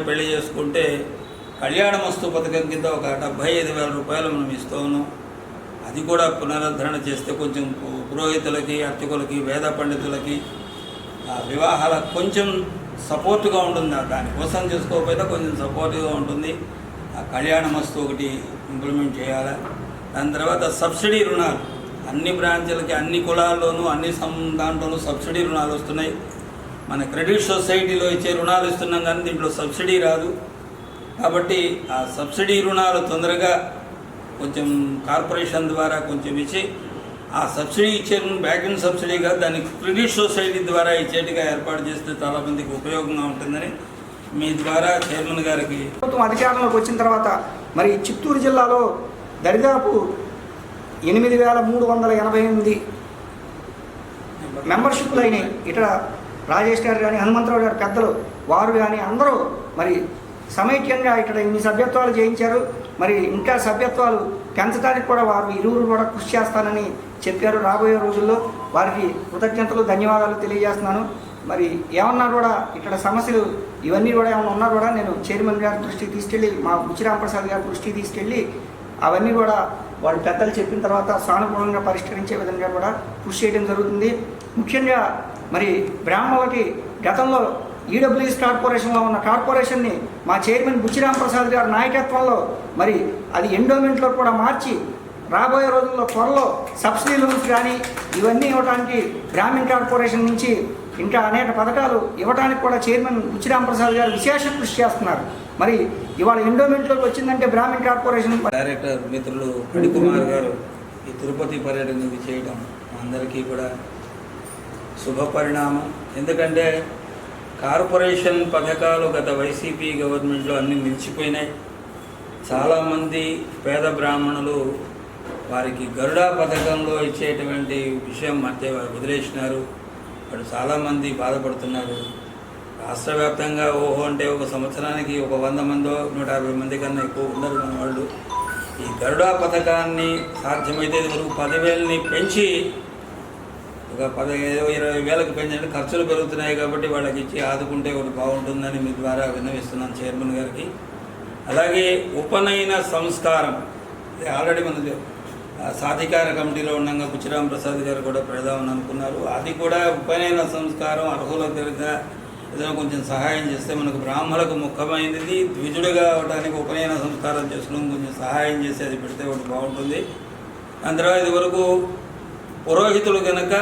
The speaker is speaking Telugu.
పెళ్లి చేసుకుంటే కళ్యాణమస్తు పథకం కింద ఒక 75,000 రూపాయలు మనం ఇస్తూ ఉన్నాం. అది కూడా పునరుద్ధరణ చేస్తే కొంచెం పురోహితులకి, అర్చకులకి, వేద పండితులకి వివాహాలకు కొంచెం సపోర్ట్గా ఉంటుంది. దానికోసం చేసుకోకపోతే కొంచెం సపోర్ట్గా ఉంటుంది. ఆ కళ్యాణమస్తు ఒకటి ఇంప్లిమెంట్ చేయాలి. దాని తర్వాత సబ్సిడీ రుణాలు అన్ని బ్రాంచ్లకి, అన్ని కులాల్లోనూ, అన్ని దాంట్లోనూ సబ్సిడీ రుణాలు వస్తున్నాయి. మన క్రెడిట్ సొసైటీలో ఇచ్చే రుణాలు ఇస్తున్నాం కానీ దీంట్లో సబ్సిడీ రాదు. కాబట్టి ఆ సబ్సిడీ రుణాలు తొందరగా కొంచెం కార్పొరేషన్ ద్వారా కొంచెం ఇచ్చి ఆ సబ్సిడీ ఇచ్చే బ్యాక్ ఇన్ సబ్సిడీ కాదు, దాన్ని క్రెడిట్ సొసైటీ ద్వారా ఇచ్చేట్టుగా ఏర్పాటు చేస్తే చాలామందికి ఉపయోగంగా ఉంటుందని మీ ద్వారా చైర్మన్ గారికి. ప్రభుత్వం అధికారంలోకి వచ్చిన తర్వాత మరి చిత్తూరు జిల్లాలో దరిదాపు 8,388 మెంబర్షిప్లు అయినాయి. ఇట్లా రాజేష్ గారు కానీ, హనుమంతరావు గారు పెద్దలు వారు కానీ అందరూ మరి సమైక్యంగా ఇక్కడ ఇన్ని సభ్యత్వాలు చేయించారు. మరి ఇంకా సభ్యత్వాలు పెంచడానికి కూడా వారు ఇరువురు కూడా కృషి చేస్తానని చెప్పారు. రాబోయే రోజుల్లో వారికి కృతజ్ఞతలు, ధన్యవాదాలు తెలియజేస్తున్నాను. మరి ఏమన్నా కూడా ఇక్కడ సమస్యలు ఇవన్నీ కూడా ఏమన్నా ఉన్నా కూడా నేను చైర్మన్ గారి దృష్టికి తీసుకెళ్ళి, మా బుచ్చిరాంప్రసాద్ గారి దృష్టికి తీసుకెళ్ళి అవన్నీ కూడా వాళ్ళు పెద్దలు చెప్పిన తర్వాత సానుకూలంగా పరిష్కరించే విధంగా కూడా కృషి చేయడం జరుగుతుంది. ముఖ్యంగా మరి బ్రాహ్మణులకి గతంలో ఈడబ్ల్యూఎస్ కార్పొరేషన్లో ఉన్న కార్పొరేషన్ని మా చైర్మన్ బుచ్చిరాంప్రసాద్ గారి నాయకత్వంలో మరి అది ఎండోమెంట్లో కూడా మార్చి రాబోయే రోజుల్లో త్వరలో సబ్సిడీ లోన్స్ కానీ ఇవన్నీ ఇవ్వడానికి గ్రామీణ కార్పొరేషన్ నుంచి ఇంకా అనేక పథకాలు ఇవ్వడానికి కూడా చైర్మన్ బుచ్చిరాంప్రసాద్ గారు విశేష కృషి చేస్తున్నారు. మరి ఇవాళ ఎండోమెంట్లోకి వచ్చిందంటే బ్రాహ్మణ కార్పొరేషన్ డైరెక్టర్ మిత్రులు ఫణికుమార్ గారు ఈ తిరుపతి పర్యటన చేయడం అందరికీ కూడా శుభ పరిణామం. ఎందుకంటే కార్పొరేషన్ పథకాలు గత వైసీపీ గవర్నమెంట్లో అన్నీ నిలిచిపోయినాయి. చాలామంది పేద బ్రాహ్మణులు వారికి గరుడా పథకంలో ఇచ్చేటువంటి విషయం మధ్య వదిలేసినారు. వాడు చాలామంది బాధపడుతున్నారు. రాష్ట్ర వ్యాప్తంగా ఓహో అంటే ఒక సంవత్సరానికి ఒక 100 మందో 150 మంది కన్నా ఎక్కువ ఉండరు మన వాళ్ళు. ఈ గరుడా పథకాన్ని సాధ్యమైతే వరకు 10,000ని పెంచి ఒక 15,000-20,000కి పెంచండి. ఖర్చులు పెరుగుతున్నాయి కాబట్టి వాళ్ళకి ఇచ్చి ఆదుకుంటే ఒకటి బాగుంటుందని మీ ద్వారా విన్నవిస్తున్నాను చైర్మన్ గారికి. అలాగే ఉపనయన సంస్కారం ఆల్రెడీ మన సాధికార కమిటీలో ఉండగా బుచ్చిరాంప్రసాద్ గారు కూడా పెడదామని అనుకున్నారు. అది కూడా ఉపనయన సంస్కారం అర్హులకు ఏదైనా కొంచెం సహాయం చేస్తే మనకు బ్రాహ్మణులకు ముఖ్యమైనది ద్విజుడుగా అవడానికి ఉపనయన సంస్కారం చేసుకోవడం కొంచెం సహాయం చేసి అది పెడితే ఒకటి బాగుంటుంది. దాని తర్వాత ఇది వరకు పురోహితులు కనుక